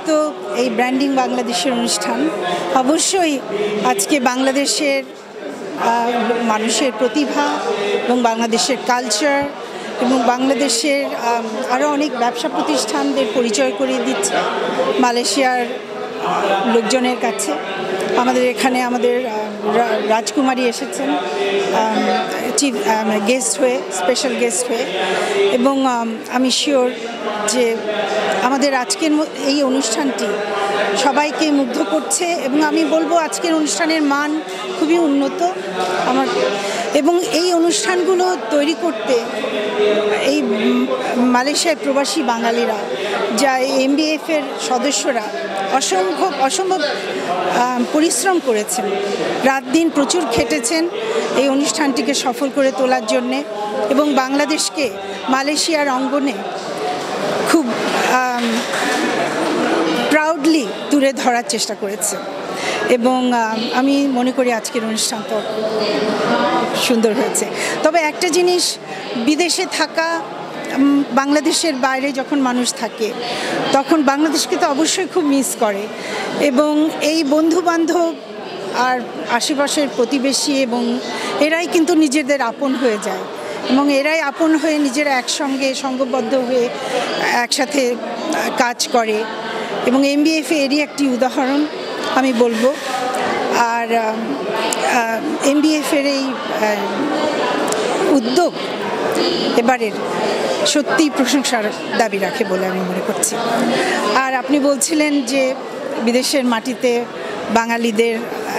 আয়োজিত এই ব্র্যান্ডিং বাংলাদেশের অনুষ্ঠান অবশ্যই আজকে বাংলাদেশের মানুষের প্রতিভা এবং বাংলাদেশের কালচার এবং বাংলাদেশের আরও অনেক ব্যবসা প্রতিষ্ঠানদের পরিচয় করিয়ে দিচ্ছে মালয়েশিয়ার লোকজনের কাছে। আমাদের এখানে আমাদের রাজকুমারী এসেছেন চিফ গেস্ট হয়ে, স্পেশাল গেস্ট হয়ে, এবং আমি শিওর যে আমাদের আজকের এই অনুষ্ঠানটি সবাইকে মুগ্ধ করছে এবং আমি বলবো আজকের অনুষ্ঠানের মান খুবই উন্নত এবং এই অনুষ্ঠানগুলো তৈরি করতে এই মালয়েশিয়ার প্রবাসী বাঙালিরা, যা এমবিএফের সদস্যরা অসম্ভব পরিশ্রম করেছেন, রাত দিন প্রচুর খেটেছেন এই অনুষ্ঠানটিকে সফল করে তোলার জন্যে এবং বাংলাদেশকে মালয়েশিয়ার অঙ্গনে খুব প্রাউডলি তুলে ধরার চেষ্টা করেছে এবং আমি মনে করি আজকের অনুষ্ঠানটা সুন্দর হয়েছে। তবে একটা জিনিস, বিদেশে থাকা, বাংলাদেশের বাইরে যখন মানুষ থাকে তখন বাংলাদেশকে তো অবশ্যই খুব মিস করে এবং এই বন্ধুবান্ধব আর আশেপাশের প্রতিবেশী এবং এরাই কিন্তু নিজেদের আপন হয়ে যায় এবং এরাই আপন হয়ে নিজেরা একসঙ্গে সংঘবদ্ধ হয়ে একসাথে কাজ করে এবং এমবিএফ এরই একটি উদাহরণ আমি বলবো। আর এমবিএফের এই উদ্যোগ এবারের সত্যি প্রশংসার দাবি রাখে বলে আমি মনে করছি। আর আপনি বলছিলেন যে বিদেশের মাটিতে বাঙালিদের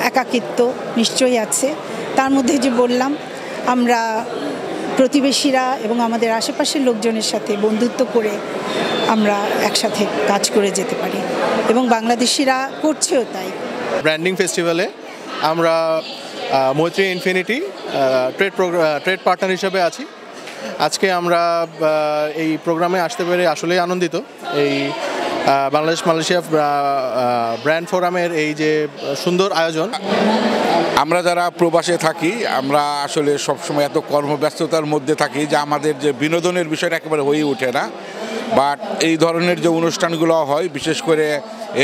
একাকিত্ব নিশ্চয়ই আছে, তার মধ্যে যে বললাম আমরা প্রতিবেশীরা এবং আমাদের আশেপাশের লোকজনের সাথে বন্ধুত্ব করে আমরা একসাথে কাজ করে যেতে পারি এবং বাংলাদেশিরা করছেও তাই। ব্র্যান্ডিং ফেস্টিভ্যালে আমরা মৈত্রী ইনফিনিটি ট্রেড পার্টনার হিসেবে আছি। আজকে আমরা এই প্রোগ্রামে আসতে পেরে আসলেই আনন্দিত। এই বাংলাদেশ মালয়েশিয়া ব্র্যান্ড ফোরামের এই যে সুন্দর আয়োজন। আমরা যারা প্রবাসে থাকি আমরা আসলে সবসময় এত কর্মব্যস্ততার মধ্যে থাকি যে আমাদের যে বিনোদনের বিষয়টা একেবারে হয়ে ওঠে না, বাট এই ধরনের যে অনুষ্ঠানগুলো হয়, বিশেষ করে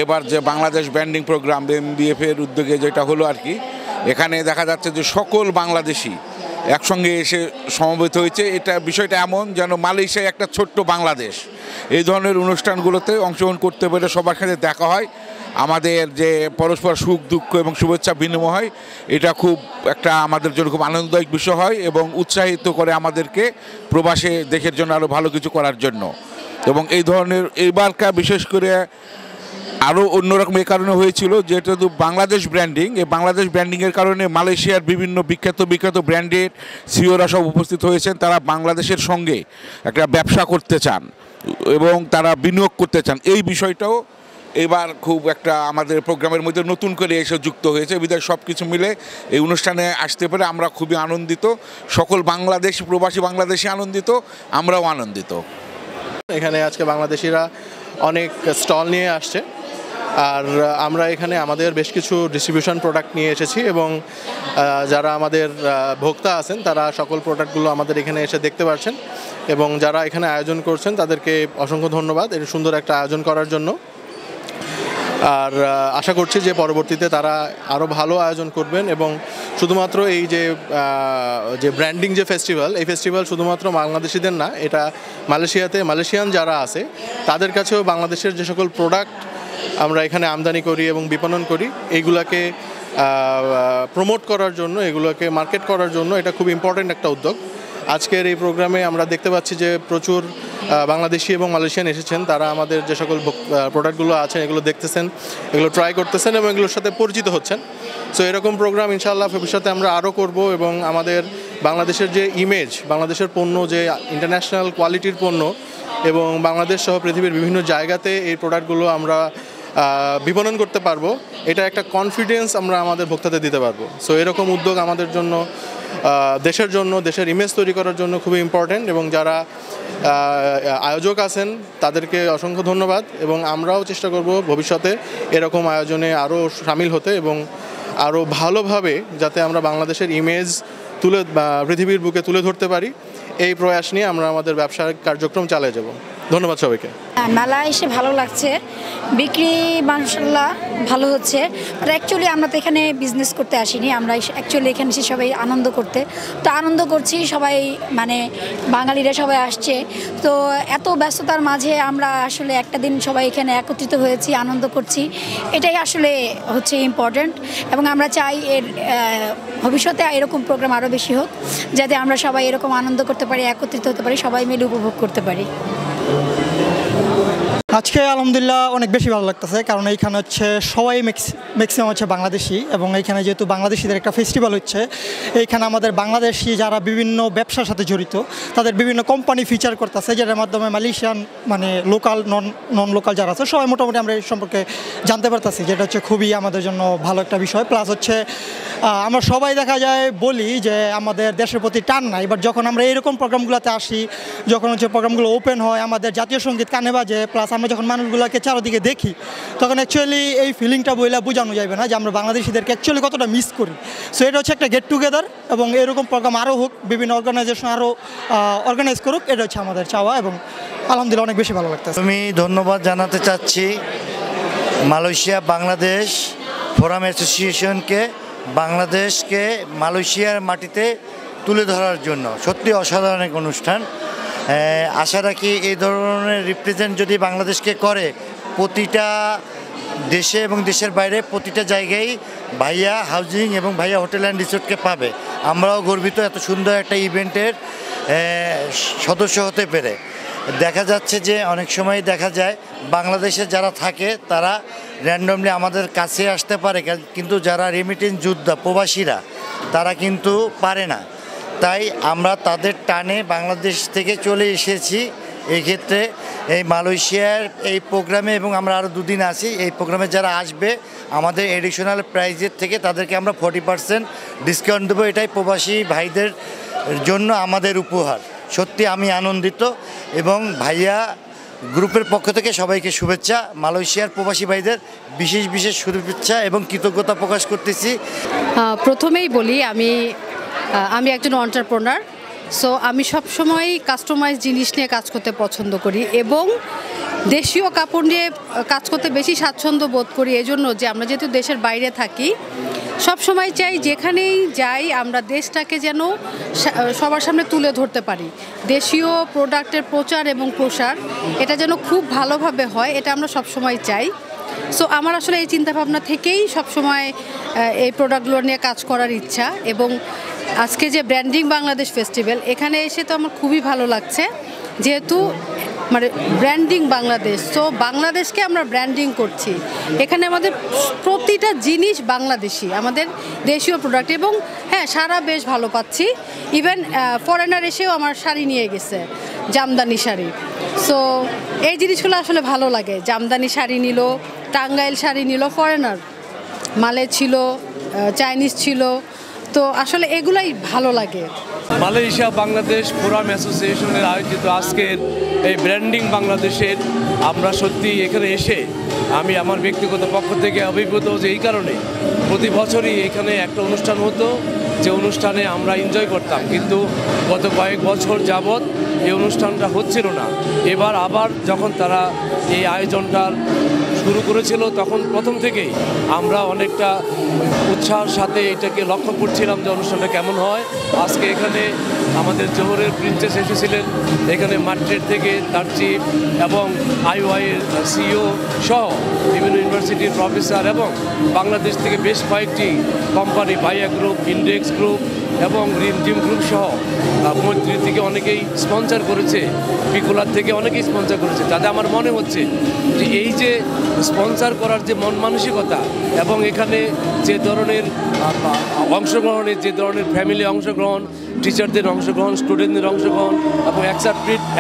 এবার যে বাংলাদেশ ব্র্যান্ডিং প্রোগ্রাম এমবিএফের উদ্যোগে যেটা হলো আর কি, এখানে দেখা যাচ্ছে যে সকল বাংলাদেশি একসঙ্গে এসে সমবেত হয়েছে। এটা বিষয়টা এমন যেন মালয়েশিয়া একটা ছোট্ট বাংলাদেশ। এই ধরনের অনুষ্ঠানগুলোতে অংশগ্রহণ করতে পেরে সবার সাথে দেখা হয়, আমাদের যে পরস্পর সুখ দুঃখ এবং শুভেচ্ছা বিনিময় হয়, এটা খুব একটা আমাদের জন্য খুব আনন্দদায়ক বিষয় হয় এবং উৎসাহিত করে আমাদেরকে প্রবাসে দেশের জন্য আরও ভালো কিছু করার জন্য। এবং এই ধরনের এইবারকার বিশেষ করে আরও অন্যরকম এই কারণে হয়েছিল যেটা তো বাংলাদেশ ব্র্যান্ডিং, এই বাংলাদেশ ব্র্যান্ডিংয়ের কারণে মালয়েশিয়ার বিভিন্ন বিখ্যাত ব্র্যান্ডের সিওরা সব উপস্থিত হয়েছেন। তারা বাংলাদেশের সঙ্গে একটা ব্যবসা করতে চান এবং তারা বিনিয়োগ করতে চান। এই বিষয়টাও এবার খুব একটা আমাদের প্রোগ্রামের মধ্যে নতুন করে এসে যুক্ত হয়েছে। বিধায় সব কিছু মিলে এই অনুষ্ঠানে আসতে পেরে আমরা খুবই আনন্দিত, সকল বাংলাদেশি প্রবাসী বাংলাদেশি আনন্দিত, আমরাও আনন্দিত। এখানে আজকে বাংলাদেশিরা অনেক স্টল নিয়ে আসছে আর আমরা এখানে আমাদের বেশ কিছু ডিস্ট্রিবিউশন প্রোডাক্ট নিয়ে এসেছি এবং যারা আমাদের ভোক্তা আছেন তারা সকল প্রোডাক্টগুলো আমাদের এখানে এসে দেখতে পাচ্ছেন এবং যারা এখানে আয়োজন করছেন তাদেরকে অসংখ্য ধন্যবাদ এই সুন্দর একটা আয়োজন করার জন্য। আর আশা করছি যে পরবর্তীতে তারা আরও ভালো আয়োজন করবেন এবং শুধুমাত্র এই যে ব্র্যান্ডিং যে ফেস্টিভ্যাল, এই ফেস্টিভ্যাল শুধুমাত্র বাংলাদেশিদের না, এটা মালয়েশিয়াতে মালয়েশিয়ান যারা আছে তাদের কাছেও বাংলাদেশের যে সকল প্রোডাক্ট আমরা এখানে আমদানি করি এবং বিপণন করি এইগুলোকে প্রমোট করার জন্য, এগুলোকে মার্কেট করার জন্য এটা খুব ইম্পর্ট্যান্ট একটা উদ্যোগ। আজকের এই প্রোগ্রামে আমরা দেখতে পাচ্ছি যে প্রচুর বাংলাদেশি এবং মালয়েশিয়ান এসেছেন, তারা আমাদের যে সকল প্রোডাক্টগুলো আছেন এগুলো দেখতেছেন, এগুলো ট্রাই করতেছেন এবং এগুলোর সাথে পরিচিত হচ্ছেন। সো এরকম প্রোগ্রাম ইনশাআল্লাহ ভবিষ্যতে আমরা আরও করব এবং আমাদের বাংলাদেশের যে ইমেজ, বাংলাদেশের পণ্য যে ইন্টারন্যাশনাল কোয়ালিটির পণ্য এবং বাংলাদেশ সহ পৃথিবীর বিভিন্ন জায়গাতে এই প্রোডাক্টগুলো আমরা বিপণন করতে পারবো, এটা একটা কনফিডেন্স আমরা আমাদের ভোক্তাদের দিতে পারবো। সো এরকম উদ্যোগ আমাদের জন্য, দেশের জন্য, দেশের ইমেজ তৈরি করার জন্য খুবই ইম্পর্ট্যান্ট এবং যারা আয়োজক আছেন তাদেরকে অসংখ্য ধন্যবাদ এবং আমরাও চেষ্টা করব ভবিষ্যতে এরকম আয়োজনে আরও সামিল হতে এবং আরও ভালোভাবে যাতে আমরা বাংলাদেশের ইমেজ পৃথিবীর বুকে তুলে ধরতে পারি, এই প্রয়াস নিয়ে আমরা আমাদের ব্যবসায়িক কার্যক্রম চালিয়ে যাব। ধন্যবাদ সবাইকে। মেলা এসে ভালো লাগছে, বিক্রি মাশাআল্লাহ ভালো হচ্ছে। আর অ্যাকচুয়ালি আমরা তো এখানে বিজনেস করতে আসিনি, আমরা অ্যাকচুয়ালি এখানে এসে সবাই আনন্দ করতে, তো আনন্দ করছি সবাই, মানে বাঙালিরা সবাই আসছে। তো এত ব্যস্ততার মাঝে আমরা আসলে একটা দিন সবাই এখানে একত্রিত হয়েছি, আনন্দ করছি, এটাই আসলে হচ্ছে ইম্পর্ট্যান্ট। এবং আমরা চাই এর ভবিষ্যতে এরকম প্রোগ্রাম আরও বেশি হোক, যাতে আমরা সবাই এরকম আনন্দ করতে পারি, একত্রিত হতে পারি, সবাই মিলে উপভোগ করতে পারি। আজকে আলহামদুলিল্লাহ অনেক বেশি ভালো লাগতেছে, কারণ এইখানে হচ্ছে সবাই ম্যাক্সিমাম হচ্ছে বাংলাদেশি, এবং এইখানে যেহেতু বাংলাদেশিদের একটা ফেস্টিভ্যাল হচ্ছে, এইখানে আমাদের বাংলাদেশি যারা বিভিন্ন ব্যবসার সাথে জড়িত তাদের বিভিন্ন কোম্পানি ফিচার করতেছে, যেটার মাধ্যমে মালয়েশিয়ান মানে লোকাল নন লোকাল যারা আছে সবাই মোটামুটি আমরা এই সম্পর্কে জানতে পারতেছি, যেটা হচ্ছে খুবই আমাদের জন্য ভালো একটা বিষয়। প্লাস হচ্ছে আমরা সবাই দেখা যায় বলি যে আমাদের দেশের প্রতি টান নাই, বাট যখন আমরা এইরকম প্রোগ্রামগুলোতে আসি, যখন হচ্ছে প্রোগ্রামগুলো ওপেন হয়, আমাদের জাতীয় সঙ্গীত কানে বাজে, প্লাস আমরা যখন মানুষগুলোকে চারদিকে দেখি, তখন অ্যাকচুয়ালি এই ফিলিংটা বইলে বোঝানো যাবে না যে আমরা বাংলাদেশিদেরকে অ্যাকচুয়ালি কতটা মিস করি। সো এটা হচ্ছে একটা গেট টুগেদার, এবং এরকম প্রোগ্রাম আরও হোক, বিভিন্ন অর্গানাইজেশন আরও অর্গানাইজ করুক, এটা হচ্ছে আমাদের চাওয়া, এবং আলহামদুলিল্লাহ অনেক বেশি ভালো লাগতেছে। আমি ধন্যবাদ জানাতে চাচ্ছি মালয়েশিয়া বাংলাদেশ ফোরাম অ্যাসোসিয়েশনকে, বাংলাদেশকে মালয়েশিয়ার মাটিতে তুলে ধরার জন্য। সত্যি অসাধারণ এক অনুষ্ঠান। আশা রাখি এই ধরনের রিপ্রেজেন্ট যদি বাংলাদেশকে করে, প্রতিটা দেশে এবং দেশের বাইরে প্রতিটা জায়গায় ভাইয়া হাউজিং এবং ভাইয়া হোটেল অ্যান্ড রিসোর্টকে পাবে। আমরাও গর্বিত এত সুন্দর একটা ইভেন্টের সদস্য হতে পেরে। দেখা যাচ্ছে যে অনেক সময় দেখা যায় বাংলাদেশে যারা থাকে তারা র্যান্ডমলি আমাদের কাছে আসতে পারে, কিন্তু যারা রেমিটেন্স যোদ্ধা প্রবাসীরা তারা কিন্তু পারে না। তাই আমরা তাদের টানে বাংলাদেশ থেকে চলে এসেছি। এই ক্ষেত্রে এই মালয়েশিয়ার এই প্রোগ্রামে, এবং আমরা আরও দুদিন আছি এই প্রোগ্রামে, যারা আসবে আমাদের এডিশনাল প্রাইজের থেকে তাদেরকে আমরা 40% ডিসকাউন্ট দেবো। এটাই প্রবাসী ভাইদের জন্য আমাদের উপহার। সত্যি আমি আনন্দিত, এবং ভাইয়া গ্রুপের পক্ষ থেকে সবাইকে শুভেচ্ছা। মালয়েশিয়ার প্রবাসী ভাইদের বিশেষ বিশেষ শুভেচ্ছা এবং কৃতজ্ঞতা প্রকাশ করতেছি। প্রথমেই বলি আমি একজন এন্টারপ্রেনার, সো আমি সবসময় কাস্টমাইজ জিনিস নিয়ে কাজ করতে পছন্দ করি, এবং দেশীয় কাপড় নিয়ে কাজ করতে বেশি স্বাচ্ছন্দ্য বোধ করি, এজন্য যে আমরা যেহেতু দেশের বাইরে থাকি, সব সময় চাই যেখানেই যাই আমরা দেশটাকে যেন সবার সামনে তুলে ধরতে পারি। দেশীয় প্রোডাক্টের প্রচার এবং প্রসার এটা যেন খুব ভালোভাবে হয়, এটা আমরা সব সময় চাই। সো আমার আসলে এই চিন্তাভাবনা থেকেই সবসময় এই প্রোডাক্টগুলো নিয়ে কাজ করার ইচ্ছা। এবং আজকে যে ব্র্যান্ডিং বাংলাদেশ ফেস্টিভ্যাল, এখানে এসে তো আমার খুবই ভালো লাগছে, যেহেতু মানে ব্র্যান্ডিং বাংলাদেশ, তো বাংলাদেশকে আমরা ব্র্যান্ডিং করছি। এখানে আমাদের প্রতিটা জিনিস বাংলাদেশি, আমাদের দেশীয় প্রোডাক্ট, এবং হ্যাঁ সারা বেশ ভালো পাচ্ছি। ইভেন ফরেনার এসেও আমার শাড়ি নিয়ে গেছে, জামদানি শাড়ি। সো এই জিনিসগুলো আসলে ভালো লাগে। জামদানি শাড়ি নিল, টাঙ্গাইল শাড়ি নিল ফরেনার, মালে ছিল, চাইনিজ ছিল, তো আসলে এগুলাই ভালো লাগে। মালয়েশিয়া বাংলাদেশ ফোরাম অ্যাসোসিয়েশনের আয়োজিত আজকের এই ব্র্যান্ডিং বাংলাদেশের আমরা সত্যি এখানে এসে আমি আমার ব্যক্তিগত পক্ষ থেকে অভিভূত যে এই কারণে প্রতি বছরই এখানে একটা অনুষ্ঠান হতো, যে অনুষ্ঠানে আমরা এনজয় করতাম, কিন্তু গত কয়েক বছর যাবৎ এই অনুষ্ঠানটা হচ্ছিল না। এবার আবার যখন তারা এই আয়োজনটা শুরু করেছিল, তখন প্রথম থেকেই আমরা অনেকটা উৎসাহের সাথে এটাকে লক্ষ্য করছিলাম যে অনুষ্ঠানটা কেমন হয়। আজকে এখানে আমাদের জোহরের প্রিন্সেস এসেছিলেন, এখানে মাদ্রিদ থেকে তার চিফ এবং আইওআইয়ের সিইও সহ বিভিন্ন ইউনিভার্সিটির প্রফেসর, এবং বাংলাদেশ থেকে বেশ কয়েকটি কোম্পানি, ভাইয়া গ্রুপ, ইন্ডেক্স গ্রুপ এবং রিমজিম গ্রুপ সহ মৈত্রী থেকে অনেকেই স্পন্সর করেছে, পিকুলার থেকে অনেকেই স্পন্সর করেছে। তাতে আমার মনে হচ্ছে যে এই যে স্পন্সর করার যে মন মানসিকতা, এবং এখানে যে ধরনের অংশগ্রহণের, যে ধরনের ফ্যামিলি অংশগ্রহণ, টিচারদের অংশগ্রহণ, স্টুডেন্টদের অংশগ্রহণ এবং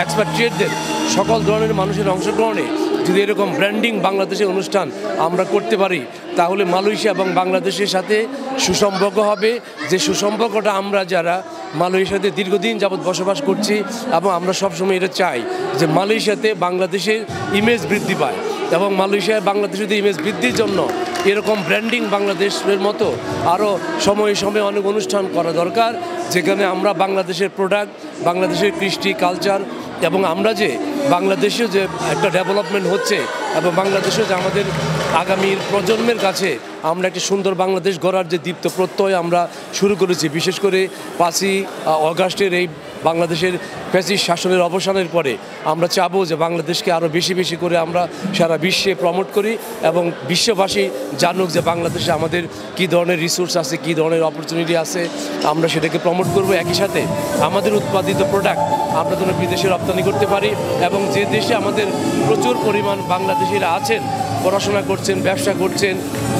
এক্সপার্টদের সকল ধরনের মানুষের অংশগ্রহণে যদি এরকম ব্র্যান্ডিং বাংলাদেশের অনুষ্ঠান আমরা করতে পারি, তাহলে মালয়েশিয়া এবং বাংলাদেশের সাথে সুসম্পর্ক হবে। যে সুসম্পর্কটা আমরা যারা মালয়েশিয়াতে দীর্ঘদিন যাবৎ বসবাস করছি, এবং আমরা সবসময় এটা চাই যে মালয়েশিয়াতে বাংলাদেশের ইমেজ বৃদ্ধি পায়, এবং মালয়েশিয়ায় বাংলাদেশের ইমেজ বৃদ্ধির জন্য এরকম ব্র্যান্ডিং বাংলাদেশের মতো আরও সময়ে সময়ে অনেক অনুষ্ঠান করা দরকার, যেখানে আমরা বাংলাদেশের প্রোডাক্ট, বাংলাদেশের কৃষ্টি, কালচার, এবং আমরা যে বাংলাদেশেও যে একটা ডেভেলপমেন্ট হচ্ছে এবং বাংলাদেশেও যে আমাদের আগামীর প্রজন্মের কাছে আমরা একটি সুন্দর বাংলাদেশ গড়ার যে দীপ্ত প্রত্যয় আমরা শুরু করেছি, বিশেষ করে 5ই অগাস্টের এই বাংলাদেশের ফ্যাসিস্ট শাসনের অবসানের পরে আমরা চাবো যে বাংলাদেশকে আরও বেশি বেশি করে আমরা সারা বিশ্বে প্রমোট করি এবং বিশ্ববাসী জানুক যে বাংলাদেশে আমাদের কী ধরনের রিসোর্স আছে, কী ধরনের অপরচুনিটি আছে, আমরা সেটাকে প্রমোট করব। একই সাথে আমাদের উৎপাদিত প্রোডাক্ট আমরা যেন বিদেশে রপ্তানি করতে পারি এবং যে দেশে আমাদের প্রচুর পরিমাণ বাংলাদেশিরা আছেন, পড়াশোনা করছেন, ব্যবসা করছেন,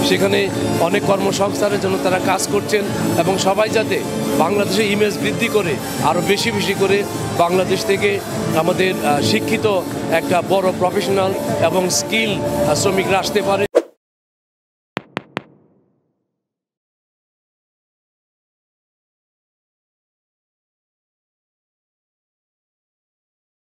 সেখানে অনেক কর্মসংস্থানের জন্য তারা কাজ করছেন এবং সবাই যাতে বাংলাদেশের ইমেজ বৃদ্ধি করে আরও বেশি বেশি করে বাংলাদেশ থেকে আমাদের শিক্ষিত একটা বড় প্রফেশনাল এবং স্কিল শ্রমিকরা আসতে পারে